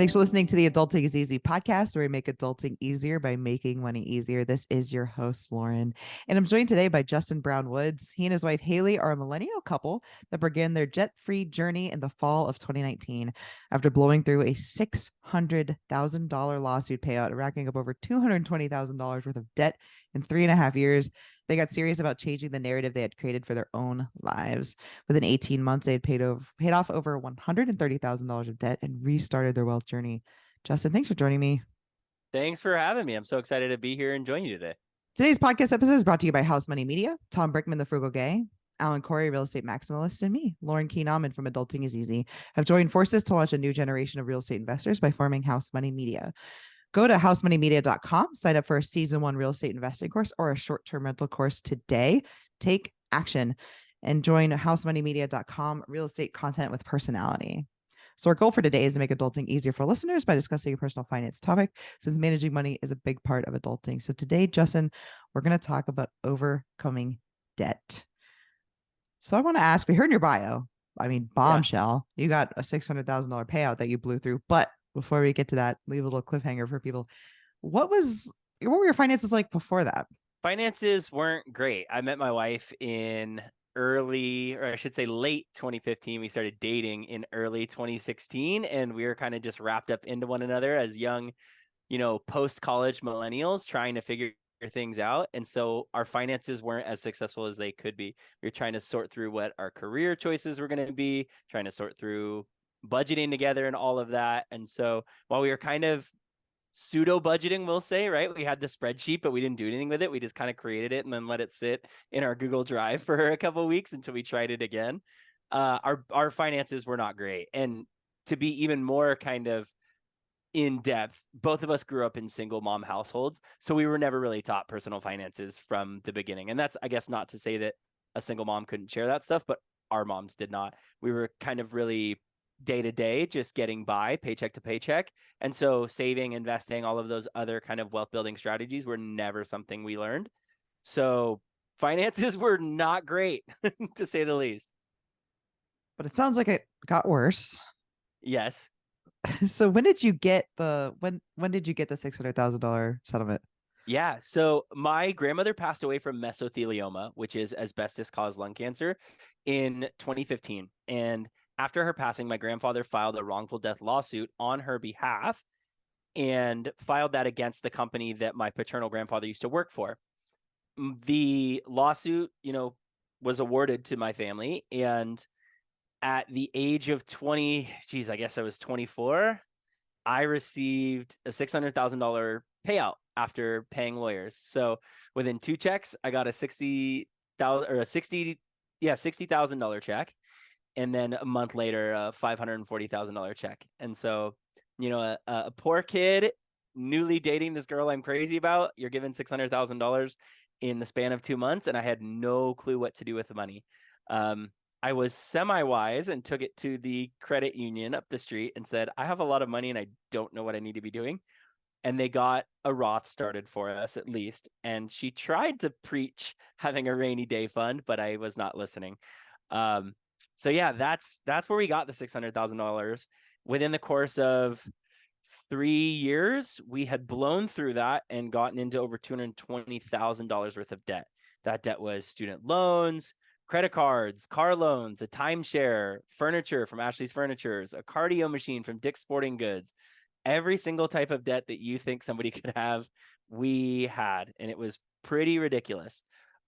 Thanks for listening to the Adulting is Easy podcast, where we make adulting easier by making money easier. This is your host, Lauren, and I'm joined today by Justin Brown Woods. He and his wife, Haley, are a millennial couple that began their jet-free journey in the fall of 2019 after blowing through a $600,000 lawsuit payout, racking up over $220,000 worth of debt in 3.5 years. They got serious about changing the narrative they had created for their own lives. Within 18 months, they had paid off over $130,000 of debt and restarted their wealth journey. Justin, thanks for joining me. Thanks for having me. I'm so excited to be here and join you today. Today's podcast episode is brought to you by House Money Media, Tom Brickman, the Frugal Gay, Alan Corey, Real Estate Maximalist, and me, Lauren Keenan from Adulting is Easy, have joined forces to launch a new generation of real estate investors by forming House Money Media. Go to housemoneymedia.com, sign up for a season 1 real estate investing course or a short-term rental course today. Take action and join housemoneymedia.com real estate content with personality. So our goal for today is to make adulting easier for listeners by discussing a personal finance topic, since managing money is a big part of adulting. So today, Justin, we're going to talk about overcoming debt. So I want to ask, we heard in your bio, bombshell, you got a $600,000 payout that you blew through, but before we get to that, leave a little cliffhanger for people. What were your finances like before that? Finances weren't great. I met my wife in late 2015. We started dating in early 2016, and we were kind of just wrapped up into one another as young, post-college millennials trying to figure things out. And so our finances weren't as successful as they could be. We were trying to sort through what our career choices were going to be, trying to sort through budgeting together and all of that. And so while we were kind of pseudo budgeting, we'll say, right, we had the spreadsheet, but we didn't do anything with it. We just kind of created it and then let it sit in our Google Drive for a couple of weeks until we tried it again. Our finances were not great. And to be even more kind of in depth, both of us grew up in single mom households, so we were never really taught personal finances from the beginning. And that's, I guess, not to say that a single mom couldn't share that stuff, but our moms did not. We were kind of really day to day, just getting by, paycheck to paycheck. And so saving, investing, all of those other kind of wealth building strategies were never something we learned. So finances were not great, to say the least. But it sounds like it got worse. Yes. So when did you get the $600,000 settlement? Yeah. So my grandmother passed away from mesothelioma, which is asbestos-caused lung cancer, in 2015. And after her passing, my grandfather filed a wrongful death lawsuit on her behalf and filed that against the company that my paternal grandfather used to work for. The lawsuit, was awarded to my family. And at the age of 20, I guess I was 24, I received a $600,000 payout after paying lawyers. So within 2 checks, I got a $60,000 check. And then a month later, a $540,000 check. And so, a poor kid newly dating this girl I'm crazy about, you're given $600,000 in the span of 2 months. And I had no clue what to do with the money. I was semi-wise and took it to the credit union up the street and said, I have a lot of money and I don't know what I need to be doing. And they got a Roth started for us, at least. And she tried to preach having a rainy day fund, but I was not listening. So yeah, that's where we got the $600,000. Within the course of 3 years, we had blown through that and gotten into over $220,000 worth of debt. That debt was student loans, credit cards, car loans, a timeshare, furniture from Ashley's Furnitures, a cardio machine from Dick's Sporting Goods. Every single type of debt that you think somebody could have, we had, and it was pretty ridiculous.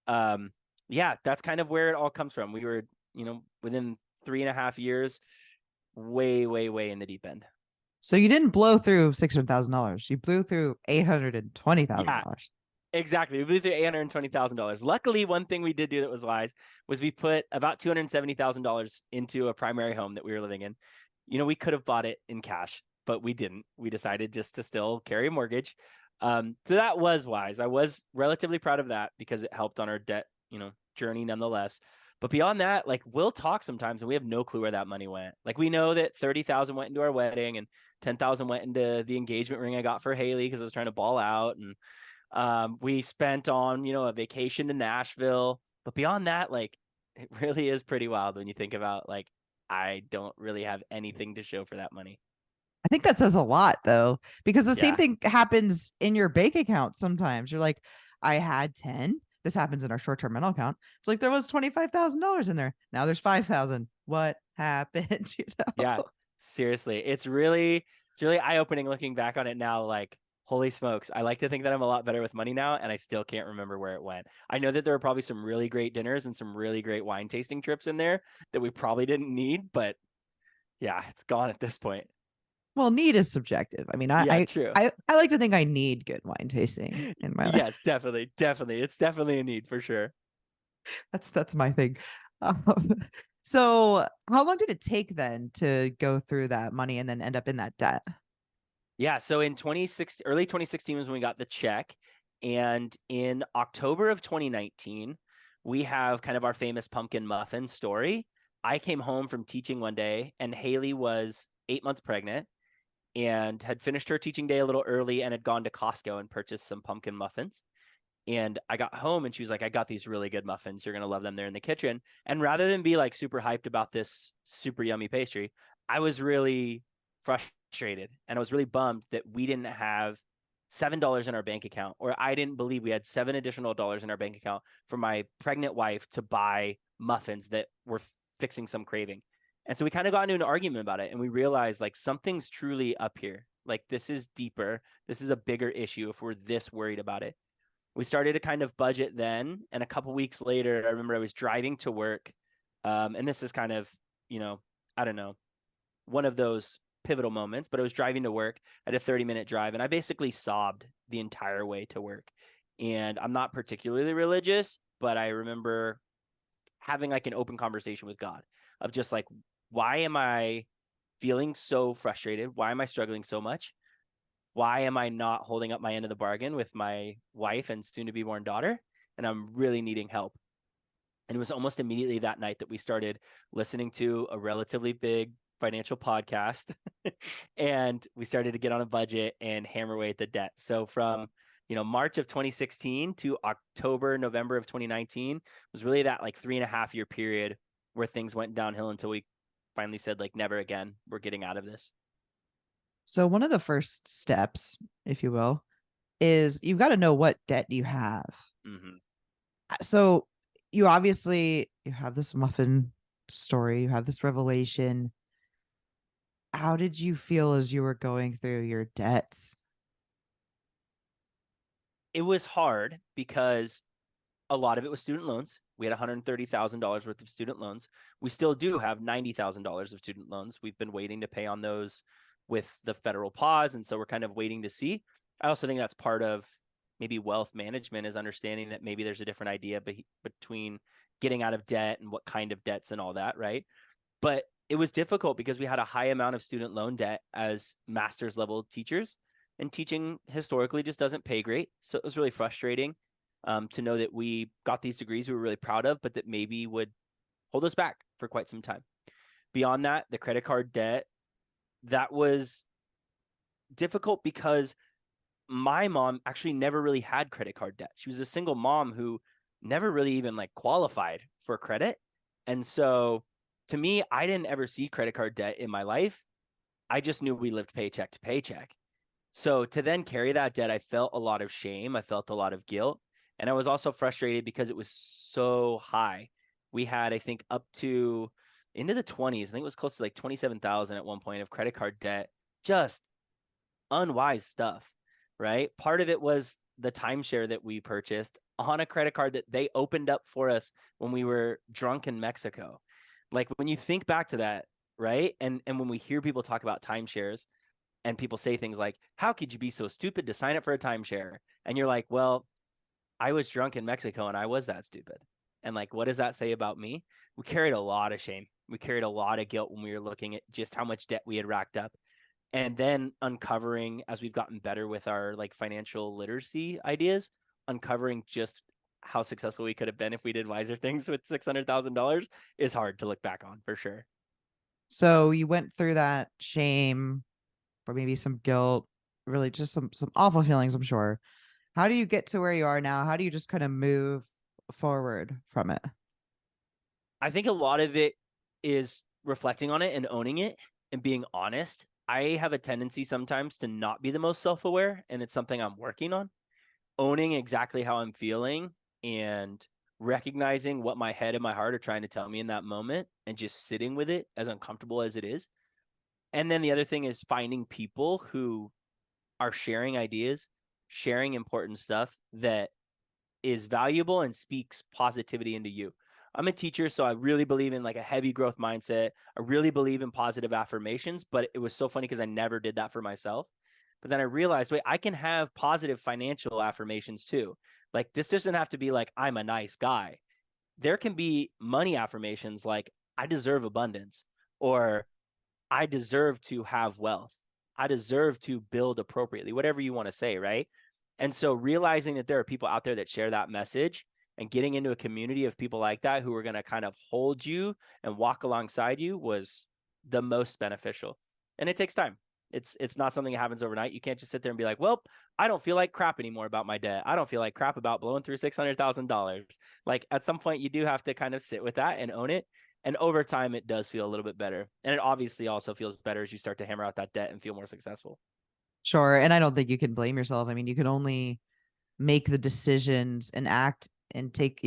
Yeah, that's kind of where it all comes from. We were, within 3.5 years, way, way, way in the deep end. So you didn't blow through $600,000. You blew through $820,000. Yeah, exactly. We blew through $820,000. Luckily, one thing we did do that was wise was we put about $270,000 into a primary home that we were living in. We could have bought it in cash, but we didn't. We decided just to still carry a mortgage. So that was wise. I was relatively proud of that because it helped on our debt, journey nonetheless. But beyond that, we'll talk sometimes and we have no clue where that money went. We know that $30,000 went into our wedding and $10,000 went into the engagement ring I got for Haley because I was trying to ball out. And we spent on, a vacation to Nashville. But beyond that, it really is pretty wild when you think about, I don't really have anything to show for that money. I think that says a lot though, because the same Yeah. thing happens in your bank account sometimes. You're like, I had 10. This happens in our short-term rental account. It's like there was $25,000 in there. Now there's 5,000. What happened? Yeah. Seriously. It's really eye-opening looking back on it now. Like, holy smokes. I like to think that I'm a lot better with money now, and I still can't remember where it went. I know that there were probably some really great dinners and some really great wine tasting trips in there that we probably didn't need, but yeah, it's gone at this point. Well, need is subjective. I mean, I, Yeah, I true. I I like to think I need good wine tasting in my life. Yes, definitely. Definitely. It's definitely a need for sure. That's my thing. Um, so how long did it take then to go through that money and then end up in that debt? Yeah, so in early 2016 was when we got the check. And in October of 2019, we have kind of our famous pumpkin muffin story. I came home from teaching one day, and Haley was 8 months pregnant and had finished her teaching day a little early and had gone to Costco and purchased some pumpkin muffins. And I got home and she was like, I got these really good muffins. You're going to love them. They're in the kitchen. And rather than be like super hyped about this super yummy pastry, I was really frustrated and I was really bummed that we didn't have $7 in our bank account, or I didn't believe we had $7 additional in our bank account for my pregnant wife to buy muffins that were fixing some craving. And so we kind of got into an argument about it, and we realized like something's truly up here. Like, this is deeper. This is a bigger issue if we're this worried about it. We started to kind of budget then. And a couple weeks later, I remember I was driving to work. And this is kind of, I don't know, one of those pivotal moments, but I was driving to work at a 30-minute drive, and I basically sobbed the entire way to work. And I'm not particularly religious, but I remember having like an open conversation with God of just like, why am I feeling so frustrated? Why am I struggling so much? Why am I not holding up my end of the bargain with my wife and soon to be born daughter? And I'm really needing help. And it was almost immediately that night that we started listening to a relatively big financial podcast and we started to get on a budget and hammer away at the debt. So from, March of 2016 to October, November of 2019 was really that like 3.5 year period where things went downhill until we finally said like, never again, we're getting out of this. So one of the first steps, if you will, is you've got to know what debt you have. Mm-hmm. So you obviously you have this muffin story, you have this revelation. How did you feel as you were going through your debts? It was hard because a lot of it was student loans. We had $130,000 worth of student loans. We still do have $90,000 of student loans. We've been waiting to pay on those with the federal pause. And so we're kind of waiting to see. I also think that's part of maybe wealth management, is understanding that maybe there's a different idea between getting out of debt and what kind of debts and all that, right? But it was difficult because we had a high amount of student loan debt as master's level teachers, and teaching historically just doesn't pay great. So it was really frustrating to know that we got these degrees we were really proud of, but that maybe would hold us back for quite some time. Beyond that, the credit card debt, that was difficult because my mom actually never really had credit card debt. She was a single mom who never really even like qualified for credit. And so to me, I didn't ever see credit card debt in my life. I just knew we lived paycheck to paycheck. So to then carry that debt, I felt a lot of shame. I felt a lot of guilt. And I was also frustrated because it was so high. We had, I think, up to into the 20s. I think it was close to like 27,000 at one point of credit card debt. Just unwise stuff, right? Part of it was the timeshare that we purchased on a credit card that they opened up for us when we were drunk in Mexico. Like, when you think back to that, right? And when we hear people talk about timeshares and people say things like, how could you be so stupid to sign up for a timeshare? And you're like, well, I was drunk in Mexico and I was that stupid. And like, what does that say about me? We carried a lot of shame. We carried a lot of guilt when we were looking at just how much debt we had racked up. And then uncovering, as we've gotten better with our like financial literacy ideas, uncovering just how successful we could have been if we did wiser things with $600,000 is hard to look back on, for sure. So you went through that shame or maybe some guilt, really just some awful feelings, I'm sure. How do you get to where you are now? How do you just kind of move forward from it? I think a lot of it is reflecting on it and owning it and being honest. I have a tendency sometimes to not be the most self-aware, and it's something I'm working on. Owning exactly how I'm feeling and recognizing what my head and my heart are trying to tell me in that moment and just sitting with it, as uncomfortable as it is. And then the other thing is finding people who are sharing ideas, sharing important stuff that is valuable and speaks positivity into you. I'm a teacher, so I really believe in like a heavy growth mindset. I really believe in positive affirmations, but it was so funny because I never did that for myself. But then I realized, wait, I can have positive financial affirmations too. Like this doesn't have to be like, I'm a nice guy. There can be money affirmations like, I deserve abundance, or I deserve to have wealth. I deserve to build appropriately, whatever you want to say, right? And so realizing that there are people out there that share that message and getting into a community of people like that who are going to kind of hold you and walk alongside you was the most beneficial. And it takes time. It's not something that happens overnight. You can't just sit there and be like, well, I don't feel like crap anymore about my debt. I don't feel like crap about blowing through $600,000. Like at some point you do have to kind of sit with that and own it. And over time, it does feel a little bit better. And it obviously also feels better as you start to hammer out that debt and feel more successful. Sure. And I don't think you can blame yourself. I mean, you can only make the decisions and act and take,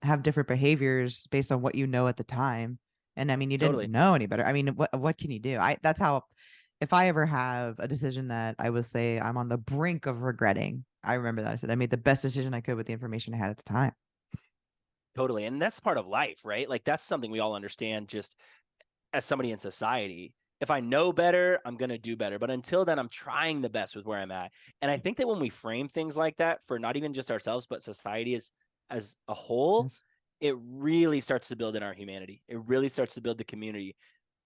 have different behaviors based on what you know at the time. And I mean, you didn't Totally. know any better. I mean, what can you do? That's how, if I ever have a decision that I would say I'm on the brink of regretting, I remember that I said I made the best decision I could with the information I had at the time. Totally. And that's part of life, right? Like that's something we all understand just as somebody in society. If I know better, I'm going to do better. But until then, I'm trying the best with where I'm at. And I think that when we frame things like that for not even just ourselves, but society as a whole, Yes. it really starts to build in our humanity. It really starts to build the community.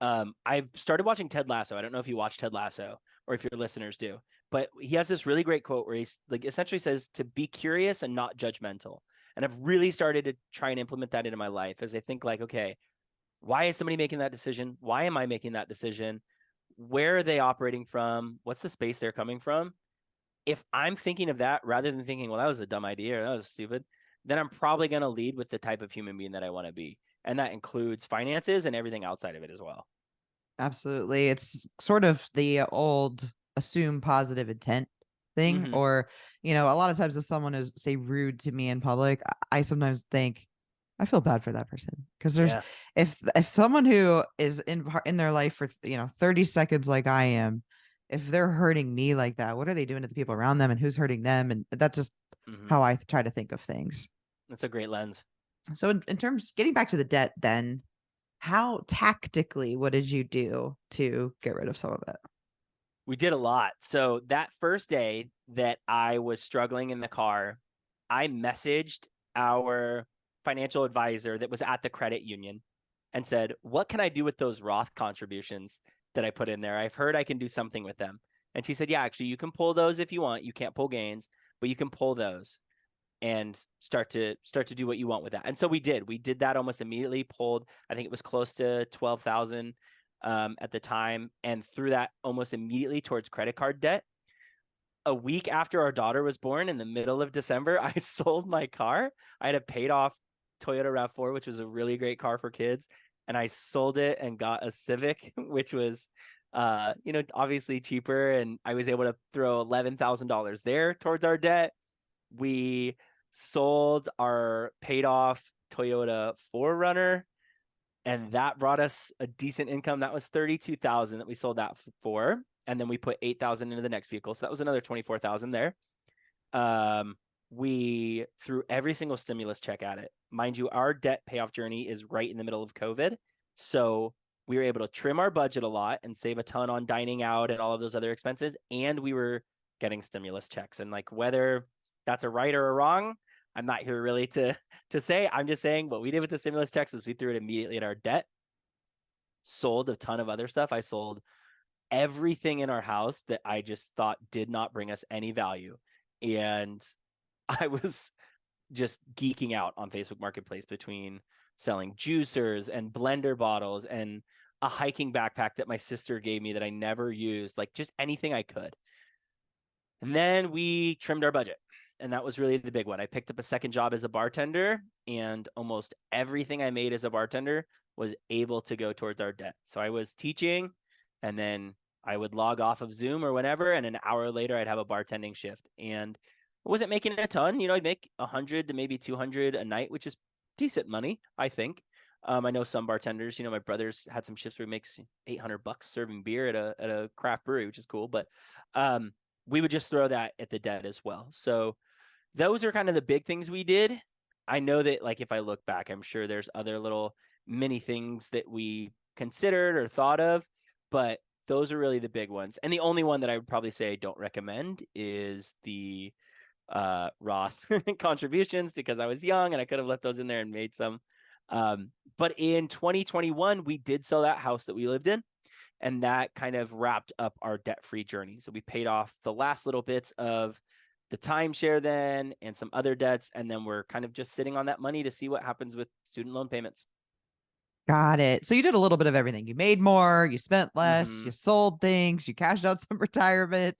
I've started watching Ted Lasso. I don't know if you watch Ted Lasso or if your listeners do, but he has this really great quote where he's like essentially says to be curious and not judgmental. And I've really started to try and implement that into my life as I think like, okay, why is somebody making that decision? Why am I making that decision? Where are they operating from? What's the space they're coming from? If I'm thinking of that rather than thinking, well, that was a dumb idea or that was stupid, then I'm probably going to lead with the type of human being that I want to be. And that includes finances and everything outside of it as well. Absolutely. It's sort of the old assume positive intent thing. Mm-hmm. Or, a lot of times if someone is, say, rude to me in public, I sometimes think, I feel bad for that person because there's Yeah. if someone who is in their life for 30 seconds like I am, if they're hurting me like that, what are they doing to the people around them and who's hurting them? And that's just Mm-hmm. how I try to think of things. That's a great lens. So in terms getting back to the debt, then how tactically what did you do to get rid of some of it? We did a lot. So that first day that I was struggling in the car, I messaged our financial advisor that was at the credit union and said, what can I do with those Roth contributions that I put in there? I've heard I can do something with them. And she said, yeah, actually, you can pull those if you want. You can't pull gains, but you can pull those and start to do what you want with that. And so we did. We did that almost immediately. Pulled, I think it was close to 12,000 at the time, and threw that almost immediately towards credit card debt. A week after our daughter was born, in the middle of December, I sold my car. I had a paid off Toyota RAV4, which was a really great car for kids, and I sold it and got a Civic, which was obviously cheaper, and I was able to throw $11,000 there towards our debt. We sold our paid off Toyota 4Runner, and that brought us a decent income. That was 32,000 that we sold that for, and then we put 8,000 into the next vehicle, so that was another 24,000 there. We threw every single stimulus check at it. Mind you, our debt payoff journey is right in the middle of COVID, so we were able to trim our budget a lot and save a ton on dining out and all of those other expenses, and we were getting stimulus checks. And like whether that's a right or a wrong, I'm not here really to say. I'm just saying what we did with the stimulus checks was we threw it immediately at our debt, sold a ton of other stuff. I sold everything in our house that I just thought did not bring us any value. And I was just geeking out on Facebook Marketplace between selling juicers and blender bottles and a hiking backpack that my sister gave me that I never used, like just anything I could. And then we trimmed our budget. And that was really the big one. I picked up a second job as a bartender, and almost everything I made as a bartender was able to go towards our debt. So I was teaching, and then I would log off of Zoom or whenever, and an hour later I'd have a bartending shift. And I wasn't making a ton. I'd make 100 to maybe 200 a night, which is decent money, I think. I know some bartenders, my brother's had some shifts where he makes $800 serving beer at a craft brewery, which is cool. But we would just throw that at the debt as well. So those are kind of the big things we did. I know that if I look back, I'm sure there's other little mini things that we considered or thought of, but those are really the big ones. And the only one that I would probably say I don't recommend is the Roth contributions, because I was young and I could have left those in there and made some. But in 2021, we did sell that house that we lived in, and that kind of wrapped up our debt-free journey. So we paid off the last little bits of the timeshare then and some other debts, and then we're kind of just sitting on that money to see what happens with student loan payments. Got it. So you did a little bit of everything. You made more, you spent less, Mm-hmm. you sold things, you cashed out some retirement.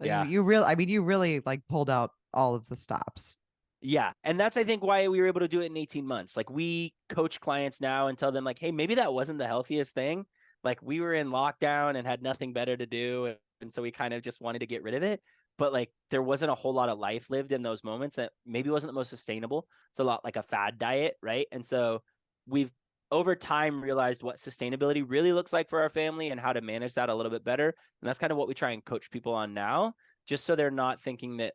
Yeah. You really pulled out all of the stops. Yeah. And that's, I think, why we were able to do it in 18 months. We coach clients now and tell them hey, maybe that wasn't the healthiest thing. We were in lockdown and had nothing better to do. And so we kind of just wanted to get rid of it. But there wasn't a whole lot of life lived in those moments that maybe wasn't the most sustainable. It's a lot like a fad diet, right? And so we've over time realized what sustainability really looks like for our family and how to manage that a little bit better. And that's kind of what we try and coach people on now, just so they're not thinking that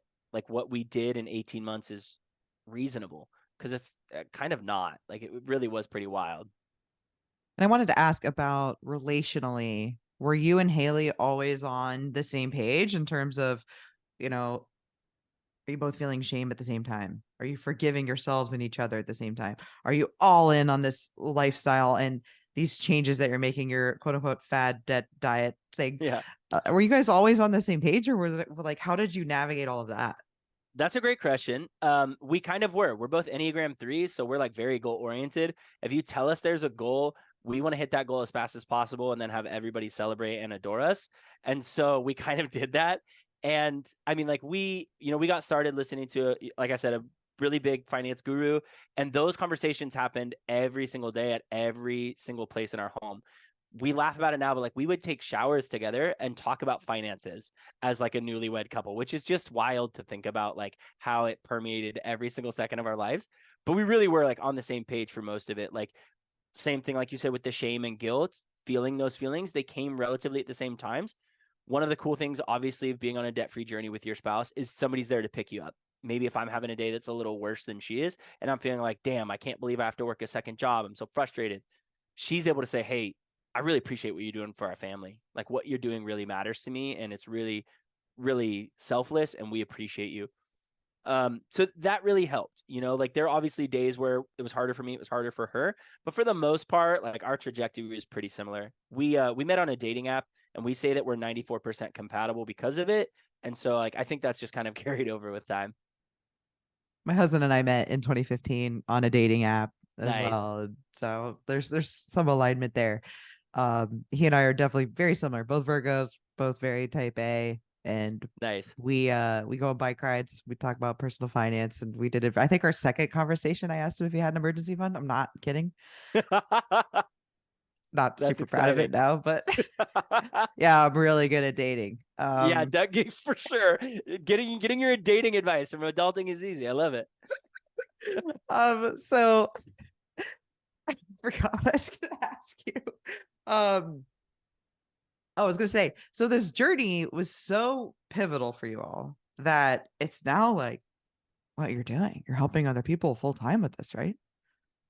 what we did in 18 months is reasonable, because it's kind of not. It really was pretty wild. And I wanted to ask about relationally, were you and Haley always on the same page in terms of, are you both feeling shame at the same time? Are you forgiving yourselves and each other at the same time? Are you all in on this lifestyle and these changes that you're making, your quote unquote fad debt diet thing? Yeah. Were you guys always on the same page, or was it how did you navigate all of that? That's a great question. We kind of were. We're both Enneagram 3s, so we're very goal oriented. If you tell us there's a goal, we want to hit that goal as fast as possible and then have everybody celebrate and adore us. And so we kind of did that. And I mean, we got started listening to, like I said, a really big finance guru, and those conversations happened every single day at every single place in our home. We laugh about it now, but we would take showers together and talk about finances as a newlywed couple, which is just wild to think about, how it permeated every single second of our lives. But we really were on the same page for most of it. Same thing, like you said, with the shame and guilt, feeling those feelings, they came relatively at the same times. One of the cool things, obviously, of being on a debt-free journey with your spouse is somebody's there to pick you up. Maybe if I'm having a day that's a little worse than she is, and I'm feeling damn, I can't believe I have to work a second job, I'm so frustrated. She's able to say, hey, I really appreciate what you're doing for our family. What you're doing really matters to me, and it's really, really selfless, and we appreciate you. So that really helped. There are obviously days where it was harder for me, it was harder for her, but for the most part, our trajectory was pretty similar. We met on a dating app, and we say that we're 94% compatible because of it. And so I think that's just kind of carried over with time. My husband and I met in 2015 on a dating app as Nice. well. So there's some alignment there. He and I are definitely very similar, both Virgos, both very type A, and Nice. we go on bike rides, we talk about personal finance, and we did it. I think our second conversation, I asked him if he had an emergency fund. I'm not kidding. Not That's super proud of it exciting. now, but yeah, I'm really good at dating. Yeah, Doug, for sure. Getting your dating advice from adulting is easy. I love it. So I forgot what I was gonna ask you. I was gonna say, so this journey was so pivotal for you all that it's now what you're doing. You're helping other people full time with this, right?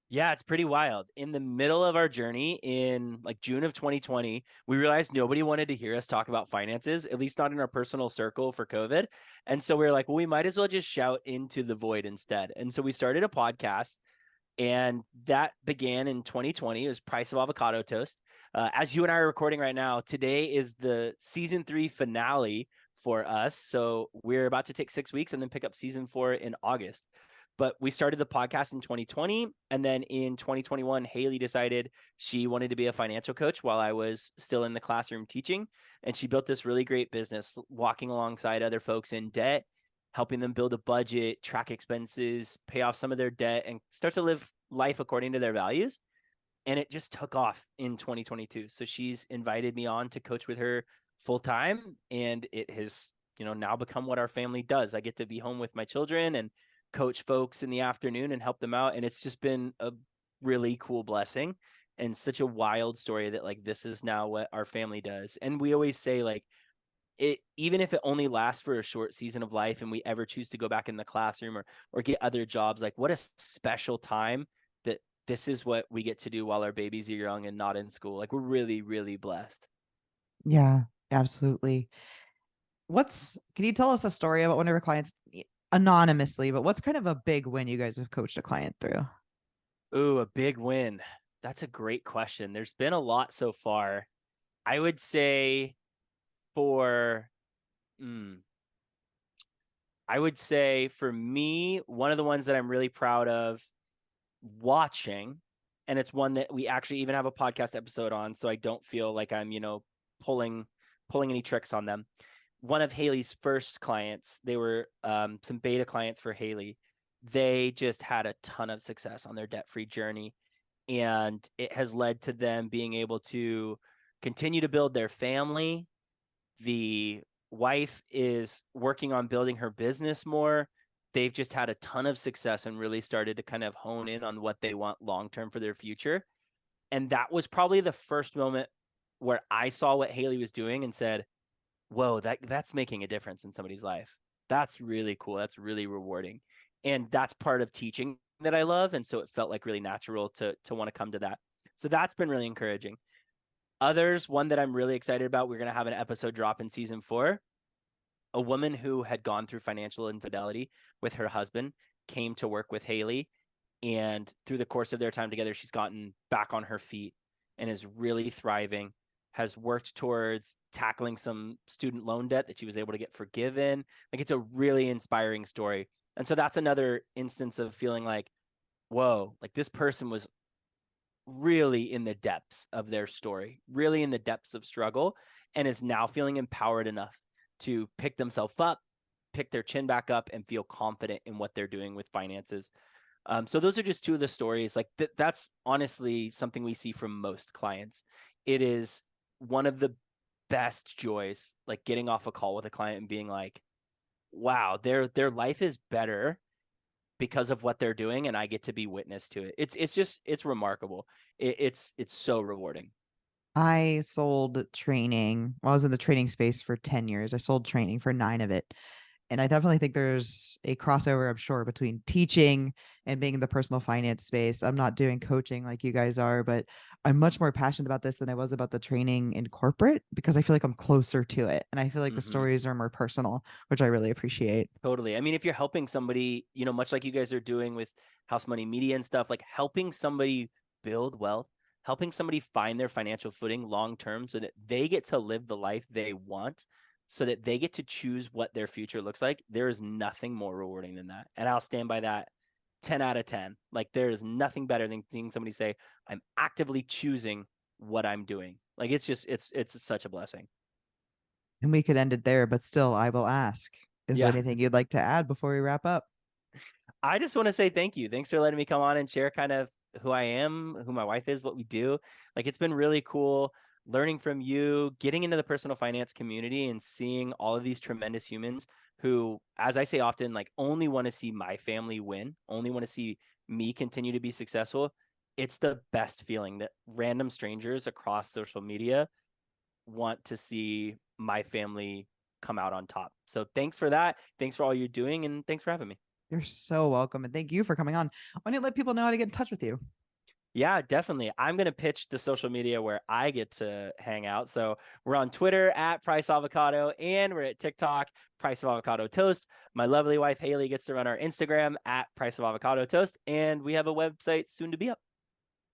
Yeah, it's pretty wild. In the middle of our journey in June of 2020, we realized nobody wanted to hear us talk about finances, at least not in our personal circle for COVID. And so we were well, we might as well just shout into the void instead. And so we started a podcast, and that began in 2020. It was Price of Avocado Toast. As you and I are recording right now, today is the season 3 finale for us. So we're about to take 6 weeks and then pick up season 4 in August. But we started the podcast in 2020. And then in 2021, Haley decided she wanted to be a financial coach while I was still in the classroom teaching. And she built this really great business, walking alongside other folks in debt, helping them build a budget, track expenses, pay off some of their debt, and start to live life according to their values. And it just took off in 2022. So she's invited me on to coach with her full time, and it has, now become what our family does. I get to be home with my children and coach folks in the afternoon and help them out. And it's just been a really cool blessing and such a wild story that like, this is now what our family does. And we always say like, even if it only lasts for a short season of life and we ever choose to go back in the classroom or get other jobs, like what a special time that this is what we get to do while our babies are young and not in school. Like we're really, really blessed. Yeah, absolutely. Can you tell us a story about one of your clients anonymously, but what's kind of a big win you guys have coached a client through? Ooh, a big win. That's a great question. There's been a lot so far. I would say for, I would say for me, one of the ones that I'm really proud of watching, and it's one that we actually even have a podcast episode on, so I don't feel like I'm, pulling any tricks on them. One of Haley's first clients, they were some beta clients for Haley. They just had a ton of success on their debt-free journey, and it has led to them being able to continue to build their family. The wife is working on building her business more. They've just had a ton of success and really started to kind of hone in on what they want long-term for their future. And that was probably the first moment where I saw what Haley was doing and said, whoa, that's making a difference in somebody's life. That's really cool. That's really rewarding. And that's part of teaching that I love. And so it felt like really natural to want to come to that. So that's been really encouraging. Others, one that I'm really excited about, we're going to have an episode drop in season 4. A woman who had gone through financial infidelity with her husband came to work with Haley. And through the course of their time together, she's gotten back on her feet and is really thriving, has worked towards tackling some student loan debt that she was able to get forgiven. Like it's a really inspiring story. And so that's another instance of feeling like, whoa, like this person was really in the depths of their story, really in the depths of struggle, and is now feeling empowered enough to pick themselves up, pick their chin back up, and feel confident in what they're doing with finances. So those are just two of the stories. Like that's honestly something we see from most clients. It is one of the best joys, like getting off a call with a client and being like, wow, their life is better because of what they're doing, and I get to be witness to it. It's remarkable. It's so rewarding. I sold training. Well, I was in the training space for 10 years. I sold training for 9 of it. And I definitely think there's a crossover, I'm sure, between teaching and being in the personal finance space. I'm not doing coaching like you guys are, but I'm much more passionate about this than I was about the training in corporate because I feel like I'm closer to it. And I feel like the stories are more personal, which I really appreciate. Totally. I mean, if you're helping somebody, much like you guys are doing with House Money Media and stuff, like helping somebody build wealth, helping somebody find their financial footing long term so that they get to live the life they want, so that they get to choose what their future looks like, there is nothing more rewarding than that. And I'll stand by that 10 out of 10. Like there is nothing better than seeing somebody say, I'm actively choosing what I'm doing. Like it's such a blessing. And we could end it there, but still, I will ask, is there anything you'd like to add before we wrap up? I just want to say thank you. Thanks for letting me come on and share kind of who I am, who my wife is, what we do. Like it's been really cool learning from you, getting into the personal finance community and seeing all of these tremendous humans who, as I say often, like only want to see my family win, only want to see me continue to be successful. It's the best feeling that random strangers across social media want to see my family come out on top. So thanks for that. Thanks for all you're doing. And thanks for having me. You're so welcome. And thank you for coming on. Why don't you let people know how to get in touch with you? Yeah, definitely. I'm going to pitch the social media where I get to hang out. So we're on Twitter at Price Avocado, and we're at TikTok, Price of Avocado Toast. My lovely wife, Haley, gets to run our Instagram at Price of Avocado Toast. And we have a website soon to be up.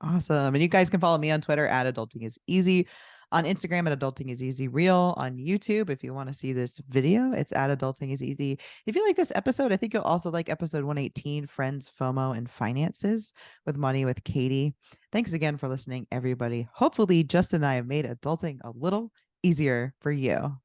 Awesome. And you guys can follow me on Twitter at Adulting is Easy, on Instagram at Adulting is Easy Real, on YouTube. If you want to see this video, it's at Adulting is Easy. If you like this episode, I think you'll also like episode 118, Friends, FOMO, and Finances with Money with Katie. Thanks again for listening, everybody. Hopefully, Justin and I have made adulting a little easier for you.